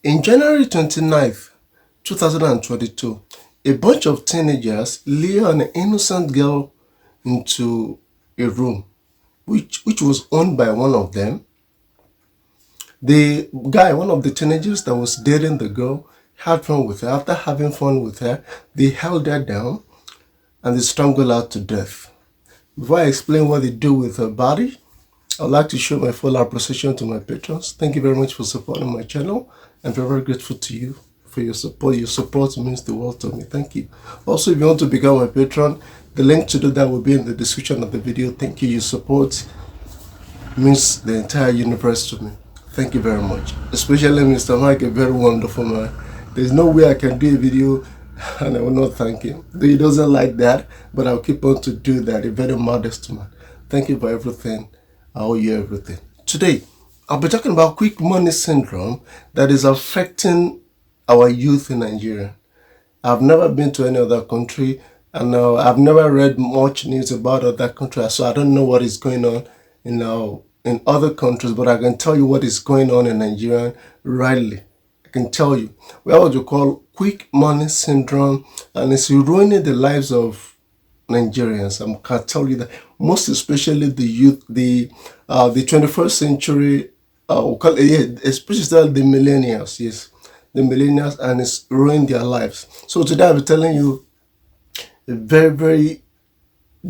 In January 29th, 2022, a bunch of teenagers lure an innocent girl into a room, which was owned by one of them. The guy, one of the teenagers that was dating the girl, had fun with her. After having fun with her, they held her down and they strangled her to death. Before I explain what they do with her body, I'd like to show my full appreciation to my patrons. Thank you very much for supporting my channel. I'm very, very grateful to you for your support. Your support means the world to me. Thank you. Also, if you want to become a patron, the link to do that will be in the description of the video. Thank you. Your support means the entire universe to me. Thank you very much. Especially Mr. Mike, a very wonderful man. There's no way I can do a video and I will not thank him. Though he doesn't like that, but I'll keep on to do that. A very modest man. Thank you for everything. I owe you everything. Today, I'll be talking about quick money syndrome that is affecting our youth in Nigeria. I've never been to any other country, and I've never read much news about other countries, so I don't know what is going on in other countries, but I can tell you what is going on in Nigeria rightly. I can tell you. We have what you call quick money syndrome, and it's ruining the lives of Nigerians. I can tell you that most especially the youth, the 21st century, we'll call it, yeah, especially the millennials, yes, the millennials, and it's ruining their lives. So today I'll be telling you a very, very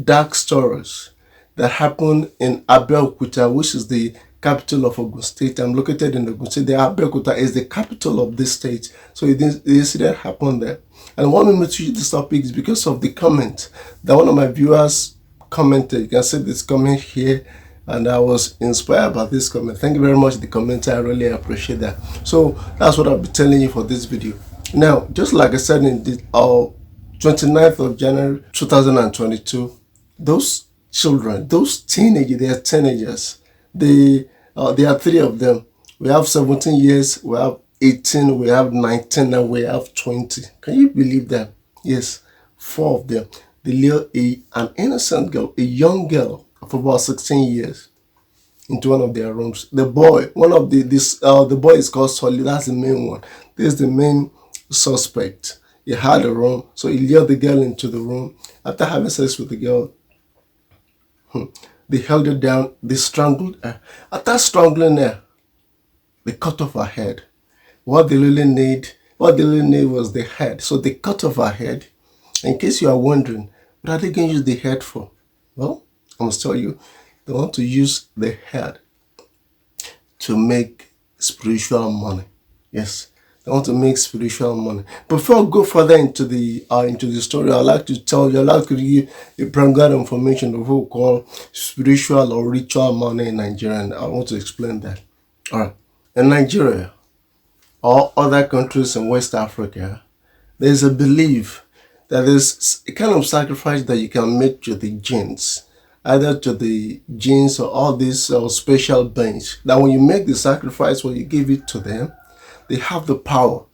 dark stories that happened in Abeokuta, which is the capital of Ogun State. I'm located in Ogun State. The Abeokuta is the capital of this state. So the incident happened there. And what made me choose this topic is because of the comment that one of my viewers commented. You can see this comment here, and I was inspired by this comment. Thank you very much, the commenter. I really appreciate that. So that's what I'll be telling you for this video. Now, just like I said in the 29th of January 2022, those children, those teenagers, they are teenagers. There are three of them. We have 17 years, we have 18, we have 19, and we have 20. Can you believe that? Yes, four of them. They lure an innocent girl, a young girl of about 16 years, into one of their rooms. The boy, the boy is called Solly. That's the main one. This is the main suspect. He had a room, so he lured the girl into the room. After having sex with the girl, they held her down, they strangled her. After strangling her, they cut off her head. What they really need was the head. So they cut off her head. In case you are wondering, what are they going to use the head for? Well, I must tell you, they want to use the head to make spiritual money. Yes, they want to make spiritual money. Before I go further into the story, I'd like to tell you, I'd like to give you a background information of what we call spiritual or ritual money in Nigeria. And I want to explain that. All right. In Nigeria or other countries in West Africa, there's a belief that there's a kind of sacrifice that you can make to the jinns, either to the jinns or all these special beings. That when you make the sacrifice, when you give it to them, they have the power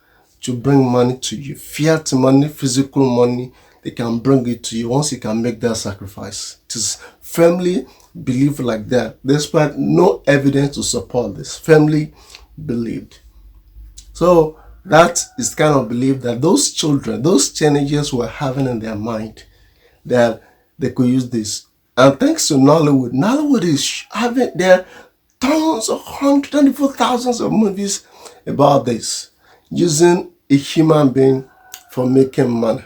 to bring money to you. Fiat money, physical money, they can bring it to you once you can make that sacrifice. It is firmly believed like that, despite no evidence to support this. Firmly believed. So that is kind of belief that those children, those teenagers were having in their mind that they could use this. And thanks to Nollywood is having there tons of hundreds, thousands of movies about this, using a human being for making money,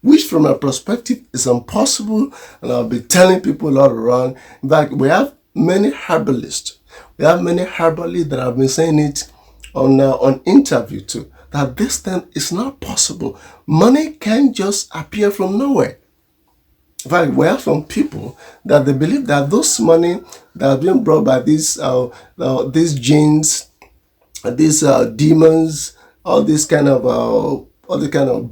which from a perspective is impossible, and I'll be telling people all around. In fact, we have many herbalists. We have many herbalists that have been saying it on interview too, that this thing is not possible. Money can't just appear from nowhere. In fact, we have some people that they believe that those money that have been brought by these jinns, these demons, all the kind of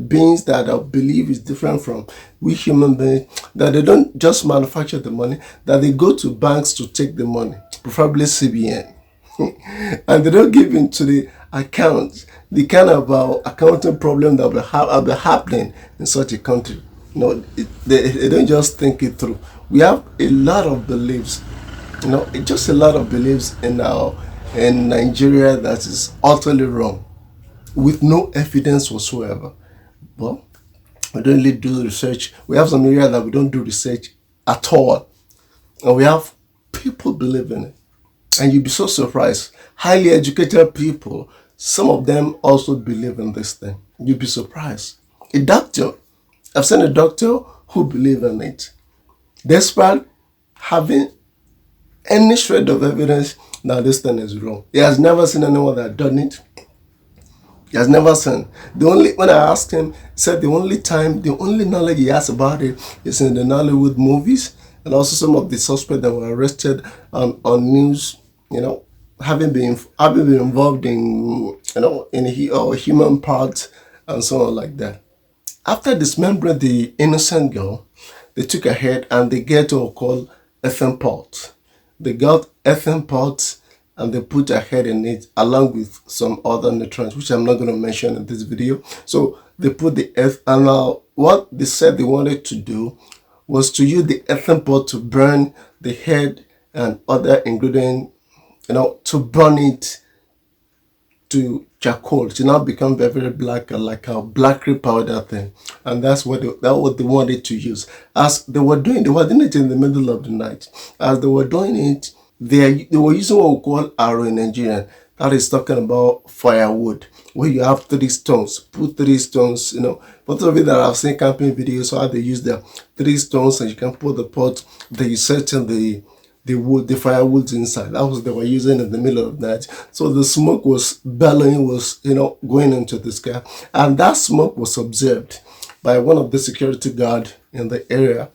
beings that I believe is different from we human beings, that they don't just manufacture the money, that they go to banks to take the money, preferably CBN, and they don't give into the accounts the kind of accounting problem that will be happening in such a country. No, they don't just think it through. We have a lot of beliefs, just a lot of beliefs in in Nigeria that is utterly wrong, with no evidence whatsoever. Well, we don't really do research. We have some area that we don't do research at all. And we have people believing it. And you'd be so surprised. Highly educated people, some of them also believe in this thing. You'd be surprised. A doctor, I've seen a doctor who believes in it, despite having any shred of evidence that this thing is wrong. He has never seen anyone that done it. He has never seen. When I asked him, he said the only knowledge he has about it is in the Nollywood movies, and also some of the suspects that were arrested on news, having been involved in human parts and so on like that. After dismembering the innocent girl, they took ahead and they get what we call ethane pot. They got ethane pot and they put her head in it along with some other nutrients, which I'm not going to mention in this video. So they put the and now what they said they wanted to do was to use the ethane pot to burn the head and other ingredients, to burn it to charcoal to now become very, very black, like a blackery powder thing. And that's what they wanted to use. As they were doing it in the middle of the night. As they were doing it, they were using what we call arrow in Nigeria. That is talking about firewood, where you have 3 stones. Put 3 stones, for those of you that have seen camping videos, how they use the 3 stones and you can put the pot, then you set in the wood, the firewood inside. That was what they were using in the middle of the night. So the smoke was bellowing, going into the sky. And that smoke was observed by one of the security guard in the area.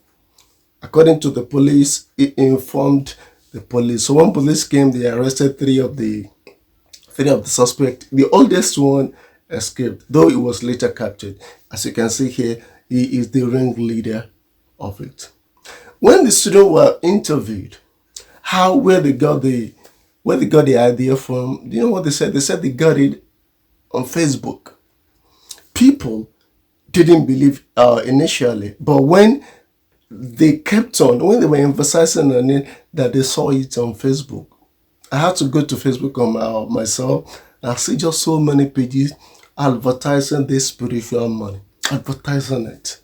According to the police, it informed the police. So when police came, they arrested 3 of the suspects. The oldest one escaped, though he was later captured. As you can see here, he is the ringleader of it. When the students were interviewed, where they got the idea from, you know what they said? They said they got it on Facebook. People didn't believe initially, but when they kept on, when they were emphasizing on it, that they saw it on Facebook. I had to go to Facebook on myself, and I see just so many pages advertising this spiritual money, advertising it.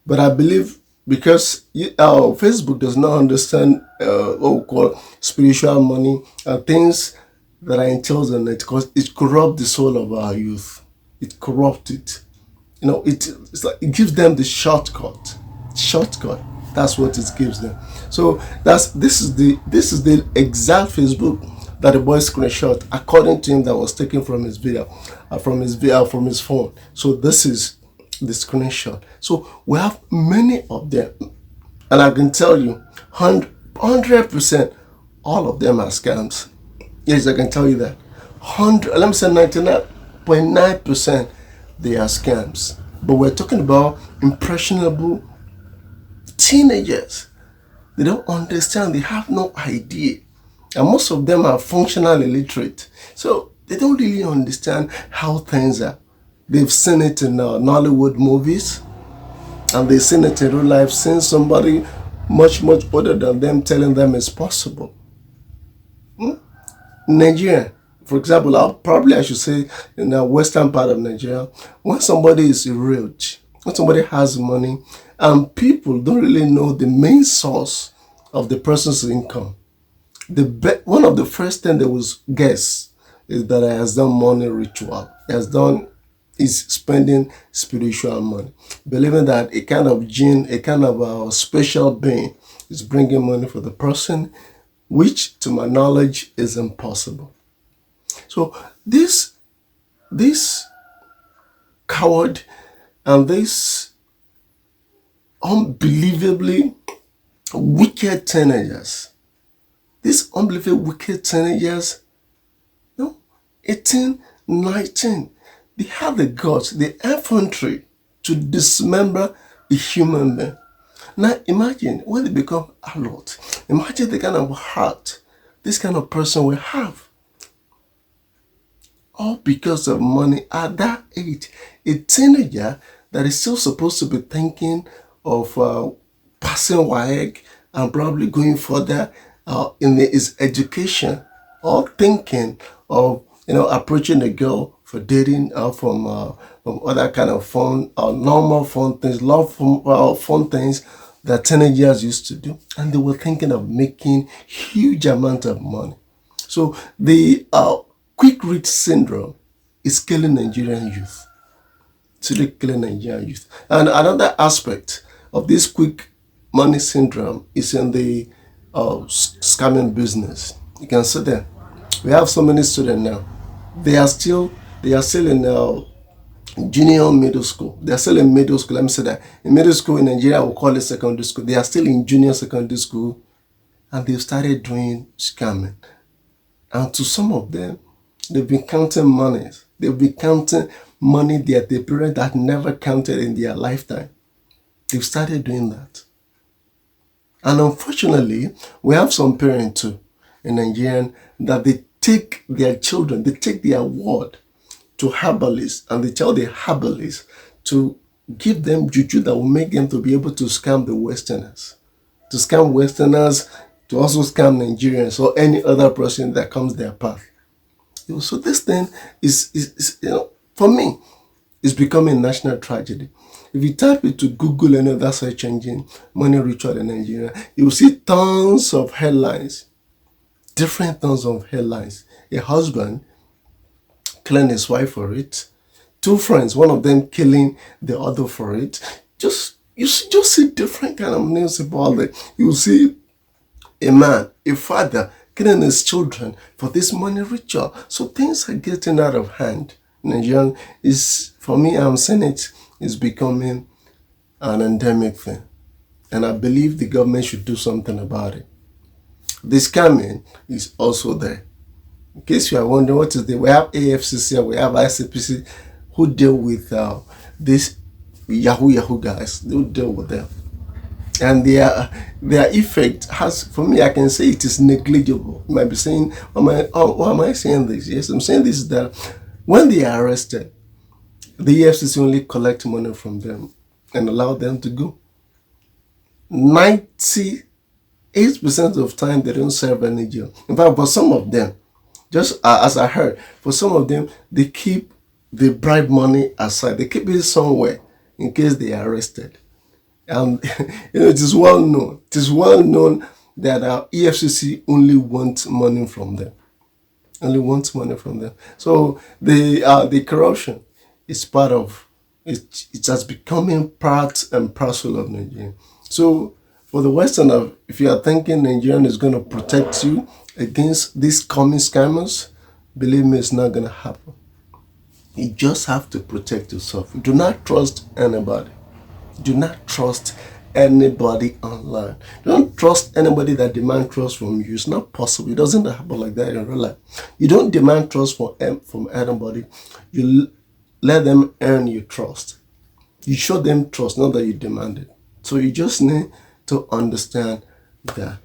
But I believe because Facebook does not understand what we call spiritual money and things that are entailed in it, because it corrupts the soul of our youth. It corrupts it. It's like it gives them the shortcut. That's what it gives them. So this is the exact Facebook that the boy screenshot, according to him, that was taken from his video, from his phone. So this is the screenshot. So we have many of them, and I can tell you 100% all of them are scams. Yes, I can tell you that. Let me say 99.9% they are scams. But we're talking about impressionable teenagers. They don't understand, they have no idea, and most of them are functional illiterate, so they don't really understand how things are. They've seen it in Nollywood movies, and they've seen it in real life, seeing somebody much older than them telling them it's possible. Nigeria, for example, I should say in the western part of Nigeria, when somebody is rich, when somebody has money, and people don't really know the main source of the person's income, one of the first things they will guess is that he has done money ritual. Is spending spiritual money, believing that a kind of jinn, a kind of special being is bringing money for the person, which to my knowledge is impossible. So this coward and this unbelievably wicked teenagers, 18, 19, they have the guts, the effrontery to dismember a human being. Now imagine when they become adults, imagine the kind of heart this kind of person will have. All because of money at that age. A teenager that is still supposed to be thinking of passing WAEC and probably going further in his education. or thinking of approaching a girl for dating from other kind of fun normal fun things, love fun things that teenagers used to do, and they were thinking of making huge amount of money. So the quick rich syndrome is killing Nigerian youth. Today, killing Nigerian youth. And another aspect of this quick money syndrome is in the scamming business. You can see that we have so many students now. They are still in junior middle school. They are still in middle school. Let me say that in middle school in Nigeria we call it secondary school. They are still in junior secondary school, and they've started doing scamming. And to some of them, they've been counting money. They've been counting money that the parents had never counted in their lifetime. They've started doing that. And unfortunately, we have some parents too in Nigeria that they take their children, they take their word to herbalists, and they tell the herbalists to give them juju that will make them to be able to scam the Westerners. To scam Westerners, to also scam Nigerians or any other person that comes their path. So this thing is for me, it's becoming a national tragedy. If you type into Google and other search engine, money ritual in Nigeria, you will see tons of headlines, different tons of headlines. A husband killing his wife for it, two friends, one of them killing the other for it. You just see different kind of news about it. You see a man, a father killing his children for this money ritual. So things are getting out of hand. Nigerian is, for me, I'm saying it is becoming an endemic thing. And I believe the government should do something about it. The scamming is also there. In case you are wondering what is there, we have AFCC and we have ICPC who deal with these Yahoo guys. They deal with them. And their effect has, for me, I can say it is negligible. You might be saying, why am I saying this? Yes, I'm saying this, that when they are arrested, the EFCC only collect money from them and allow them to go. 98% of time they don't serve any jail. In fact, for some of them, just as I heard, for some of them, they keep the bribe money aside. They keep it somewhere in case they are arrested. And it is well known. It is well known that our EFCC only wants money from them. Only wants money from them. So the corruption is part of it. It has becoming part and parcel of Nigeria. So for the Westerner, if you are thinking Nigerian is going to protect you against these coming scammers, believe me, it's not going to happen. You just have to protect yourself. Do not trust anybody. Do not trust anybody online. Don't trust anybody that demands trust from you. It's not possible. It doesn't happen like that in real life. You don't demand trust from anybody. You let them earn your trust. You show them trust, not that you demand it. So you just need to understand that.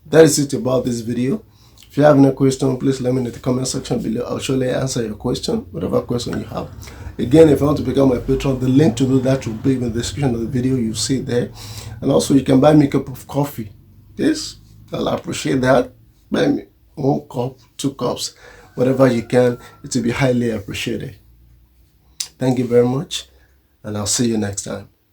That is it about this video. If you have any question, please let me know in the comment section below. I'll surely answer your question, whatever question you have. Again, if you want to become my patron, the link to do that will be in the description of the video. You see it there. And also, you can buy me a cup of coffee. Yes, I'll appreciate that. Buy me 1 cup, 2 cups, whatever you can. It will be highly appreciated. Thank you very much, and I'll see you next time.